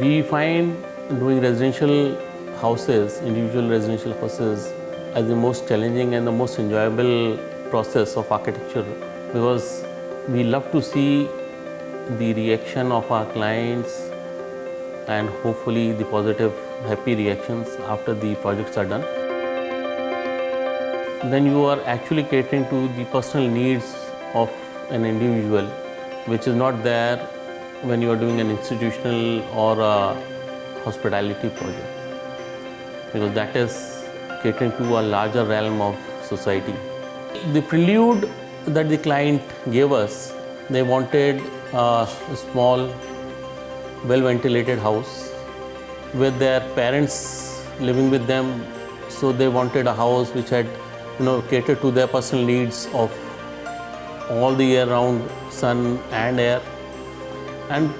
We find doing residential houses, individual residential houses, as the most challenging and the most enjoyable process of architecture, because we love to see the reaction of our clients and hopefully the positive, happy reactions after the projects are done. Then you are actually catering to the personal needs of an individual, which is not there when you are doing an institutional or a hospitality project, because that is catering to a larger realm of society. The prelude that the client gave us, they wanted a small, well-ventilated house with their parents living with them. So they wanted a house which had, catered to their personal needs of all the year round sun and air, and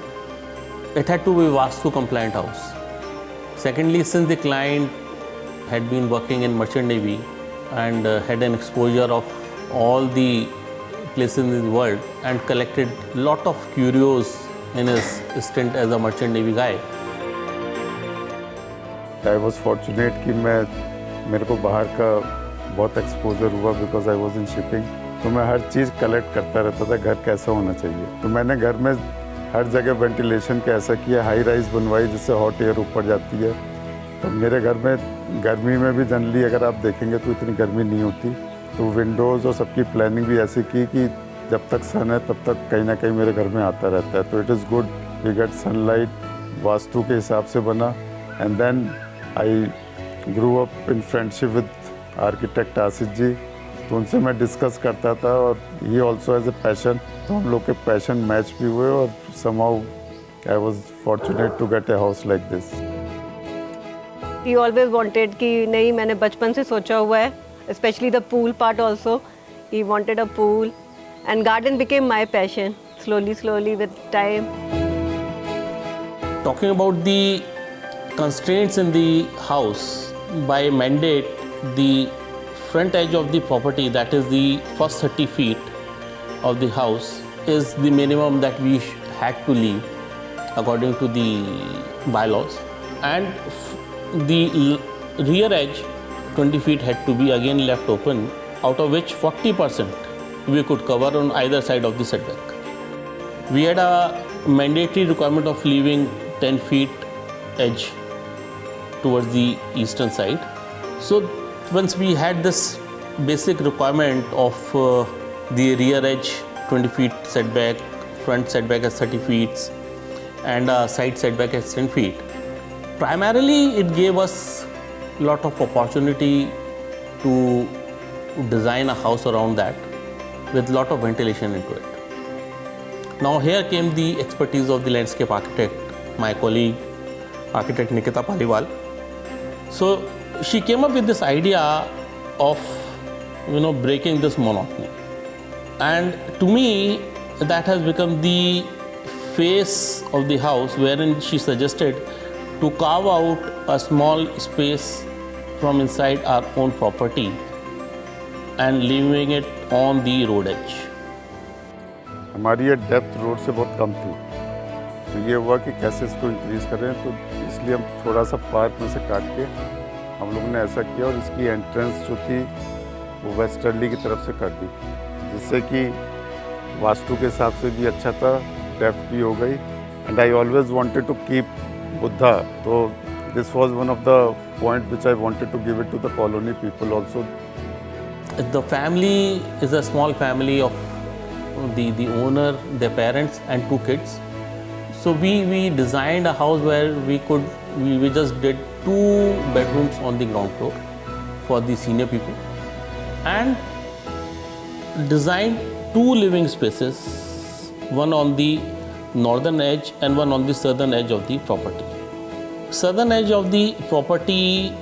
it had to be Vastu compliant house. Secondly, since the client had been working in merchant navy and had an exposure of all the places in the world and collected lot of curios in his stint as a merchant navy guy. I was fortunate कि मेरे को बाहर का बहुत exposure हुआ because I was in shipping. तो मैं हर चीज़ collect करता रहता था, घर कैसा होना चाहिए. तो मैंने घर में हर जगह वेंटिलेशन का ऐसा किया, हाई राइज बनवाई जिससे हॉट एयर ऊपर जाती है. तो मेरे घर में गर्मी में भी जनरली अगर आप देखेंगे तो इतनी गर्मी नहीं होती. तो विंडोज़ और सबकी प्लानिंग भी ऐसी की कि जब तक सन है तब तक कहीं ना कहीं मेरे घर में आता रहता है. तो it is good, we get sunlight, vastu के हिसाब से बना. And then I grew up in friendship with architect Asit ji. तो उनसे मैं डिस्कस करता था और he also as a passion. तो हम लोग के पैशन मैच भी हुए और somehow I was fortunate to get a house like this. He always wanted कि नहीं, मैंने बचपन से सोचा हुआ है, especially the pool part also. He wanted a pool and garden became my passion slowly with time. Talking about the constraints in the house, by mandate, the front edge of the property, that is the first 30 feet of the house, is the minimum that we had to leave according to the bylaws, and the rear edge 20 feet had to be again left open, out of which 40% we could cover on either side of the setback. We had a mandatory requirement of leaving 10 feet edge towards the eastern side. So once we had this basic requirement of the rear edge 20 feet setback, front setback as 30 feet and side setback as 10 feet, primarily it gave us a lot of opportunity to design a house around that with a lot of ventilation into it. Now here came the expertise of the landscape architect, my colleague, architect Nikita Paliwal. So she came up with this idea of, breaking this monotony. And to me, that has become the face of the house, wherein she suggested to carve out a small space from inside our own property and leaving it on the road edge. हमारी ये depth road से बहुत कम थी, तो ये हुआ कि कैसे इसको इंक्रीज़ करें. तो इसलिए हम थोड़ा सा पार्क में से काट के हम लोगों ने ऐसा किया और इसकी एंट्रेंस जो थी वो वेस्टर्ली की तरफ से कर दी, जिससे कि वास्तु के हिसाब से भी अच्छा था, डेप्थ भी हो गई. And I always wanted to keep Buddha, तो this was one of the point which I wanted to give it to the colony people also. The family is a small family of the owner, their parents and 2 kids. So we designed a house where we just did 2 bedrooms on the ground floor for the senior people and designed 2 living spaces, one on the northern edge and one on the southern edge of the property. Southern edge of the property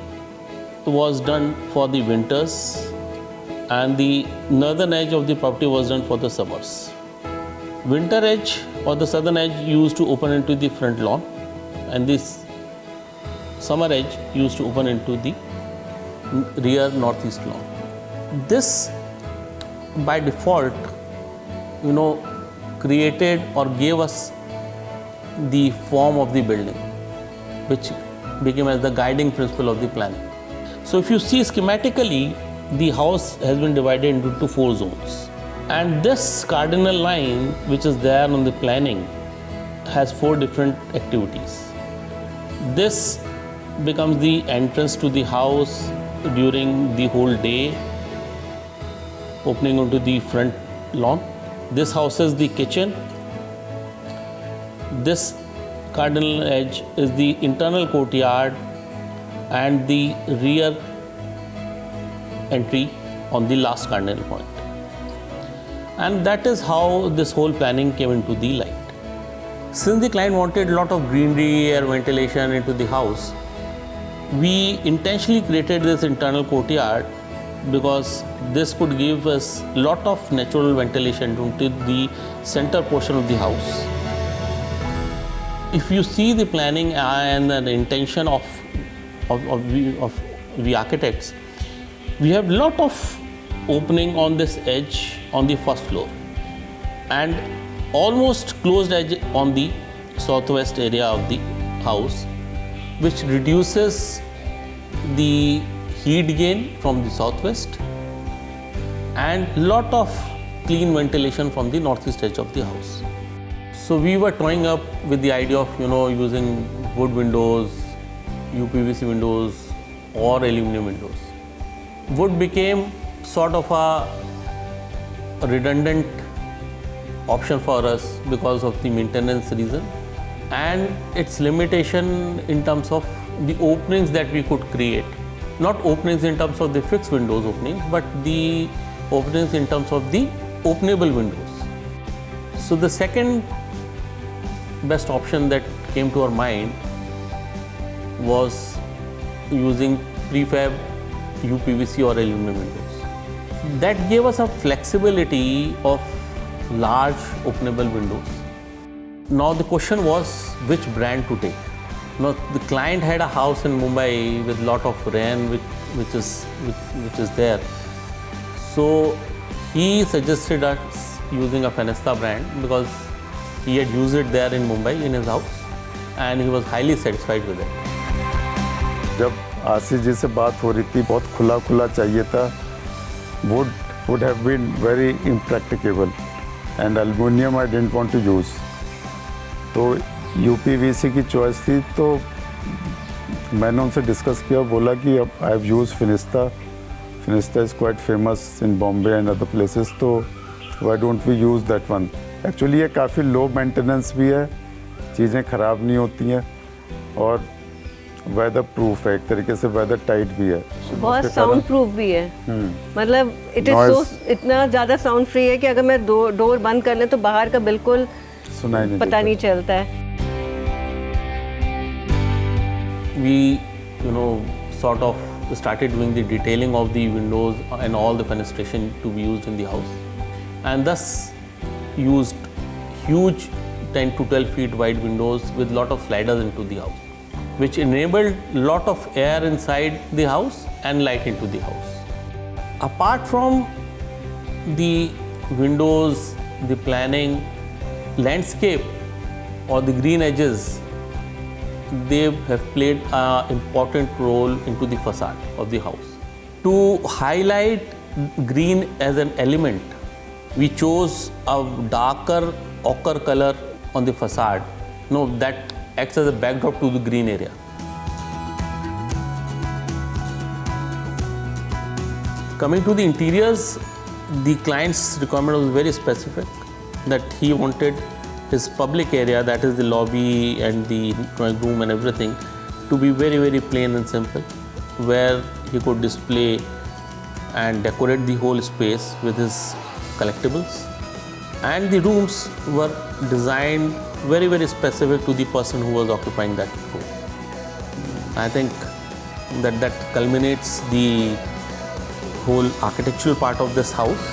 was done for the winters and the northern edge of the property was done for the summers. Winter edge or the southern edge used to open into the front lawn, and this summer edge used to open into the rear northeast lawn. This by default, created or gave us the form of the building. which became as the guiding principle of the planning. So if you see schematically, the house has been divided into 4 zones. And this cardinal line, which is there on the planning, has 4 different activities. This becomes the entrance to the house during the whole day, opening onto the front lawn. This houses the kitchen. This cardinal edge is the internal courtyard and the rear entry on the last cardinal point. And that is how this whole planning came into the light. Since the client wanted a lot of greenery, air ventilation into the house, we intentionally created this internal courtyard because this could give us a lot of natural ventilation into the center portion of the house. If you see the planning and the intention of the architects, we have a lot of opening on this edge on the first floor and almost closed edge on the southwest area of the house, which reduces the heat gain from the southwest and lot of clean ventilation from the northeast edge of the house. So we were toying up with the idea of using wood windows, UPVC windows or aluminum windows. Wood became sort of a redundant option for us because of the maintenance reason and its limitation in terms of the openings that we could create. Not openings in terms of the fixed windows openings, but the openings in terms of the openable windows. So the second best option that came to our mind was using prefab UPVC or aluminum windows. That gave us a flexibility of large openable windows. Now the question was which brand to take. Now the client had a house in Mumbai with lot of rain which is there. So he suggested us using a Fenesta brand because he had used it there in Mumbai in his house and he was highly satisfied with it. जब आसित जी से बात हो रही थी, बहुत खुला खुला चाहिए था. would have been very impracticable and aluminum I didn't want to use. तो UPVC की चॉइस थी. तो मैंने उनसे डिस्कस किया, बोला कि अब I have use Finista. Finista is quite famous in Bombay and other places, तो why don't we use that one. Actually ये काफ़ी लो मेंटेनेंस भी है, चीज़ें ख़राब नहीं होती हैं और वेदर प्रूफ है, एक तरीके से वेदर टाइट भी है. बहुत साउंड प्रूफ भी है. मतलब इट इज सो इतना ज़्यादा साउंड फ्री है कि अगर मैं डोर बंद कर लें तो बाहर का बिल्कुल सुनाई नहीं, पता नहीं चलता है. We sort of started doing the detailing of the windows and all the fenestration to be used in the house, and thus used huge 10 to 12 feet wide windows with lot of sliders into the house, which enabled lot of air inside the house and light into the house. Apart from the windows, the planning, landscape or the green edges, they have played an important role into the facade of the house. To highlight green as an element, we chose a darker ochre color on the facade. That acts as a backdrop to the green area. Coming to the interiors, the client's requirement was very specific, that he wanted his public area, that is the lobby and the drawing room and everything, to be very, very plain and simple, where he could display and decorate the whole space with his collectibles. And the rooms were designed very, very specific to the person who was occupying that room. I think that culminates the whole architectural part of this house.